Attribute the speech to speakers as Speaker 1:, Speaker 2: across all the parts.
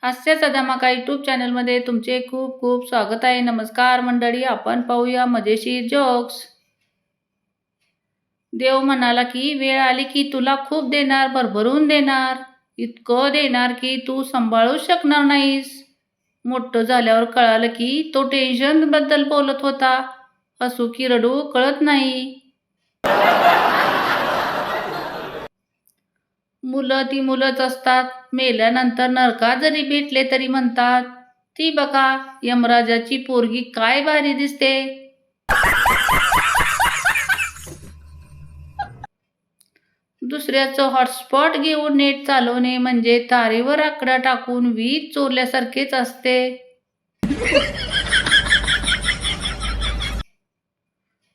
Speaker 1: हास्याचा धमाका यूट्यूब चॅनलमध्ये तुमचे खूप खूप स्वागत आहे. नमस्कार मंडळी, आपण पाहूया मजेशीर जोक्स. देव म्हणाला की वेळ आली की तुला खूप देणार, भरभरून देणार, इतकं देणार की तू सांभाळू शकणार नाहीस. मोठं झाल्यावर कळालं की तो टेन्शन बद्दल बोलत होता. हसू की रडू कळत नाही. मुलं ती मुलंच असतात. मेल्यानंतर नरकात जरी भेटले तरी म्हणतात, ती बघा यमराजाची पोरगी काय भारी दिसते. दुसऱ्याचं हॉटस्पॉट घेऊन नेट चालवणे म्हणजे तारेवर आकडा टाकून वीज चोरल्यासारखेच असते.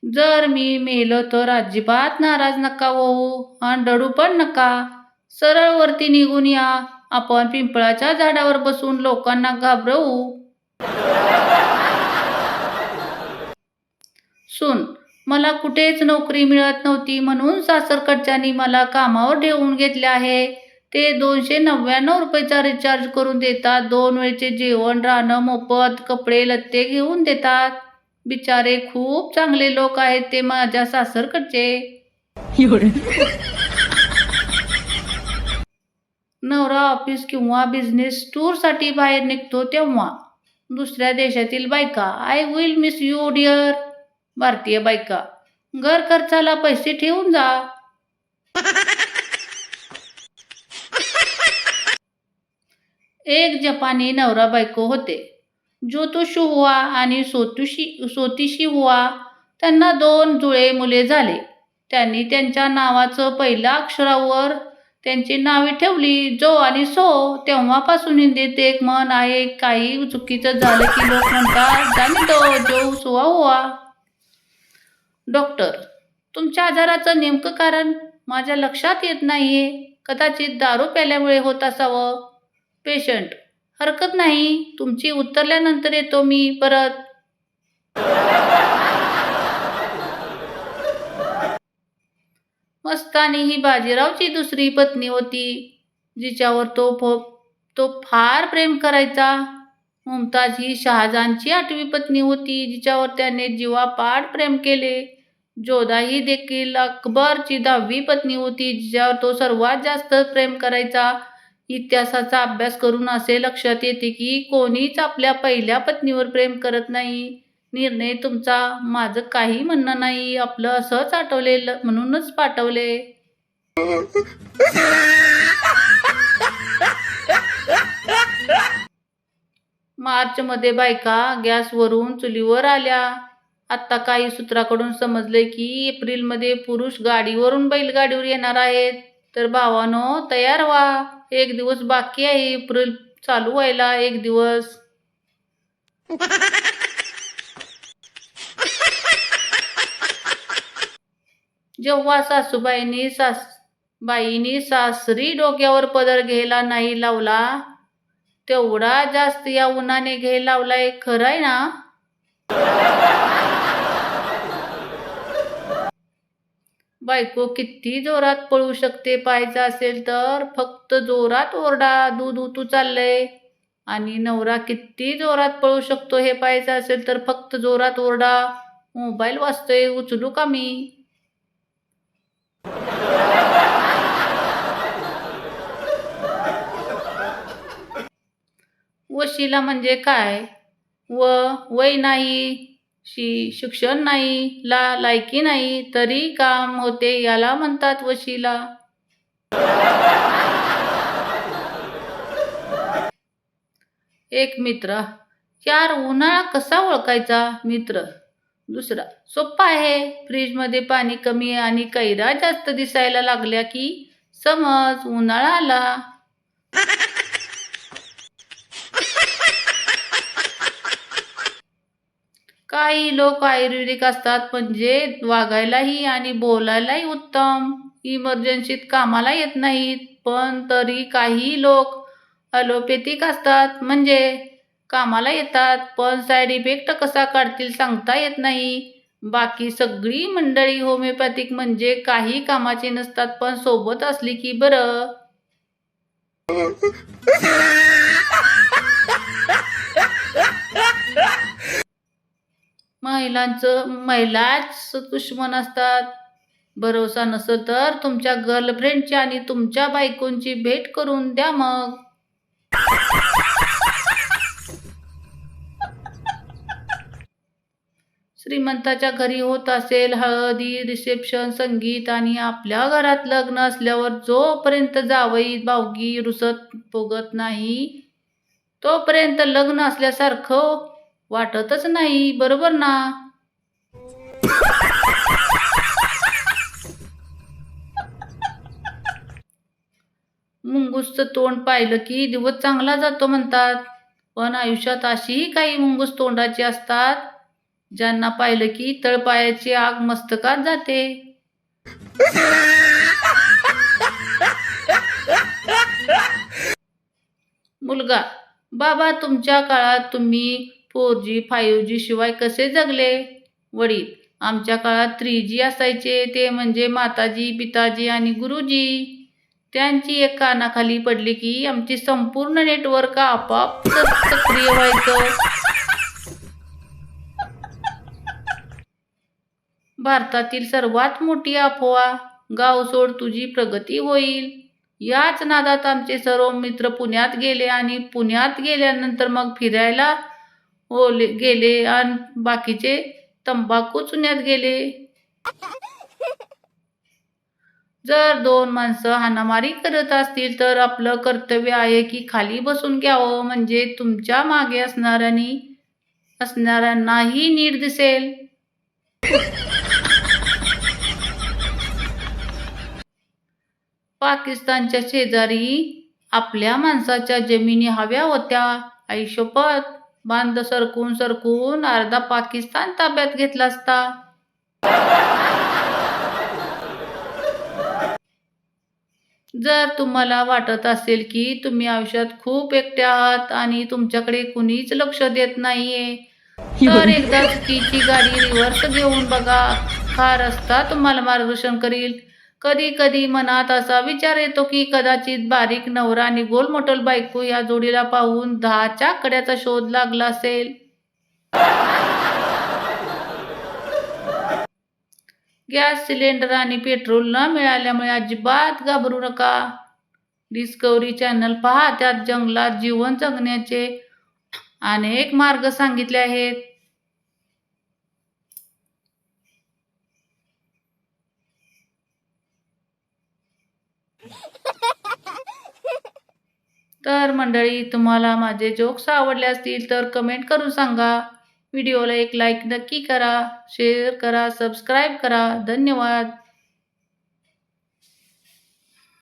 Speaker 1: जर मी मेलो तर अजिबात नाराज नका होऊ आणि रडू पण नका. सरळ वरती निघून या. आपण पिंपळाच्या झाडावर बसून लोकांना घाबरवू. सून, मला कुठेच नोकरी मिळत नव्हती म्हणून सासरकडच्यांनी मला कामावर ठेवून घेतले आहे. ते 299 रुपयाचा रिचार्ज करून देतात. 2 वेळचे जेवण, राहणं मोफत, कपडे लत्ते घेऊन देतात. बिचारे खूप चांगले लोक आहेत ते माझ्या सासरकडचे. नवरा ऑफिस किंवा बिझनेस टूरसाठी बाहेर निघतो तेव्हा दुसऱ्या देशातील बायका, I will miss you dear. भारतीय बायका, घर खर्चाला पैसे ठेवून जा. एक जपानी नवरा बायको होते. जोतोषी हुआ आणि सोतिशी हुआ. त्यांना 2 जुळे मुले झाले. त्यांनी त्यांच्या नावाचं पहिल्या अक्षरावर त्यांची नावे ठेवली, जो आणि सो. तेव्हापासून हिंदीत एक म्हण आहे, काही चुकीचं झालं की लोक म्हणतात, जाने दो जो हुआ हुआ. डॉक्टर, तुमच्या आजाराचं नेमकं कारण माझ्या लक्षात येत नाहीये. कदाचित दारू प्यायल्यामुळे होत असावं. पेशंट, हरकत नाही, तुमची उतरल्यानंतर येतो मी परत. मस्तानी ही बाजीरावची दुसरी पत्नी होती, जिच्यावर तो फार प्रेम करायचा. मुमताज ही शहाजहानची 8वी पत्नी होती, जिच्यावर त्याने जीवापाड प्रेम केले. जोधा ही देखील अकबरची 10वी पत्नी होती, जिच्यावर तो सर्वात जास्त प्रेम करायचा. इतिहासाचा अभ्यास करून असे लक्षात येते की कोणीच आपल्या पहिल्या पत्नीवर प्रेम करत नाही. निर्णय तुमचा, माझं काही म्हणणं नाही. आपलं असंच आठवले म्हणूनच पाठवले. मार्चमध्ये बायका गॅसवरून चुलीवर आल्या. आता काही सूत्राकडून समजले की एप्रिलमध्ये पुरुष गाडीवरून बैलगाडीवर येणार आहेत. तर भावानो, तयार व्हा. 1 दिवस बाकी आहे एप्रिल चालू व्हायला. 1 दिवस. जेव्हा बाईंनी सासरी डोक्यावर पदर घ्यायला नाही लावला, तेवढा जास्त या उन्हाने घ्यायला लावलाय. खरंय ना? बायको किती जोरात पळू शकते पाहायचं असेल तर फक्त जोरात ओरडा, दूध उतू चाललंय. आणि नवरा किती जोरात पळू शकतो हे पाहायचं असेल तर फक्त जोरात ओरडा, मोबाईल वाजतोय, उचलू का मी. वशिला म्हणजे काय? वय नाही, शिक्षण नाही, लायकी नाही, तरी काम होते, याला म्हणतात वशिला. एक मित्र, यार उन्हाळा कसा ओळखायचा? मित्र दुसरा, सोप्पा आहे. फ्रीजमध्ये पाणी कमी आणि कैरा जास्त दिसायला लागल्या की समज उन्हाळा आला. काही लोक आयुर्वेदिक असतात, म्हणजे वागायलाही आणि बोलायलाही उत्तम. इमर्जन्सीत कामाला येत नाहीत. पण तरी काही लोक ॲलोपॅथिक असतात, म्हणजे कामाला येतात पण साईड इफेक्ट कसा काढतील सांगता येत नाही. बाकी सगळी मंडळी होमिओपॅथिक म्हणजे काही कामाची नसतात, पण सोबत असली की बरं. महिलाच दुश्मन असतात. भरोसा नसेल तर तुमच्या गर्लफ्रेंडची आणि तुमच्या बायकोंची भेट करून द्या मग. श्रीमंताच्या घरी होत असेल हळदी, रिसेप्शन, संगीत आणि आपल्या घरात लग्न असल्यावर जोपर्यंत जावई भावगी रुसत फुगत नाही तोपर्यंत लग्न असल्यासारखं वाटतच नाही, बरोबर ना? मुंगूसचं तोंड पाहिलं की दिवस चांगला जातो म्हणतात, पण आयुष्यात अशीही काही मुंगूस तोंडाची असतात ज्यांना पाहिलं की तळपायाची आग मस्तकात जाते. मुलगा: बाबा, तुमच्या काळात तुम्ही 4G 5G शिवाय कसे जगले? वडील: आमच्या काळात 3G असायचे, ते म्हणजे माताजी, पिताजी आणि गुरुजी. त्यांची एक कानाखाली पडली की आमची संपूर्ण नेटवर्क आपोआप सक्रिय व्हायचं. भारतातील सर्वात मोठी अफवा: गाव सोड, तुझी प्रगती होईल. याच नादात आमचे सर्व मित्र पुण्यात गेले आणि पुण्यात गेल्यानंतर मग फिरायला गेले आणि बाकीचे तंबाखू चुन्यात गेले. जर 2 माणसं हाणामारी करत असतील तर आपलं कर्तव्य आहे की खाली बसून घ्यावं, म्हणजे तुमच्या मागे असणाऱ्यांनाही नीट दिसेल. पाकिस्तानच्या शेजारी आपल्या माणसाच्या जमिनी हव्या होत्या. आईशपथ, बांध सरकून सरकून अर्धा पाकिस्तान ताब्यात घेतला असता. जर तुम्हाला वाटत असेल की तुम्ही आयुष्यात खूप एकटे आहात आणि तुमच्याकडे कुणीच लक्ष देत नाहीये, तर एकदा चुकीची गाडी रिव्हर्स घेऊन बघा. हा रस्ता तुम्हाला मार्गदर्शन करील. कधी कधी मनात असा विचार येतो की कदाचित बारीक नवरा आणि गोलमोठल बायको या जोडीला पाहून 10च्या कड्याचा शोध लागला असेल. गॅस सिलेंडर आणि पेट्रोल न मिळाल्यामुळे अजिबात घाबरू नका. डिस्कव्हरी चॅनल पहा, त्यात जंगलात जीवन जगण्याचे अनेक मार्ग सांगितले आहेत. तर मंडळी, तुम्हाला माझे जोक्स आवडले असतील तर कमेंट करून सांगा. व्हिडिओला एक लाईक नक्की करा, शेअर करा, सबस्क्राईब करा. धन्यवाद.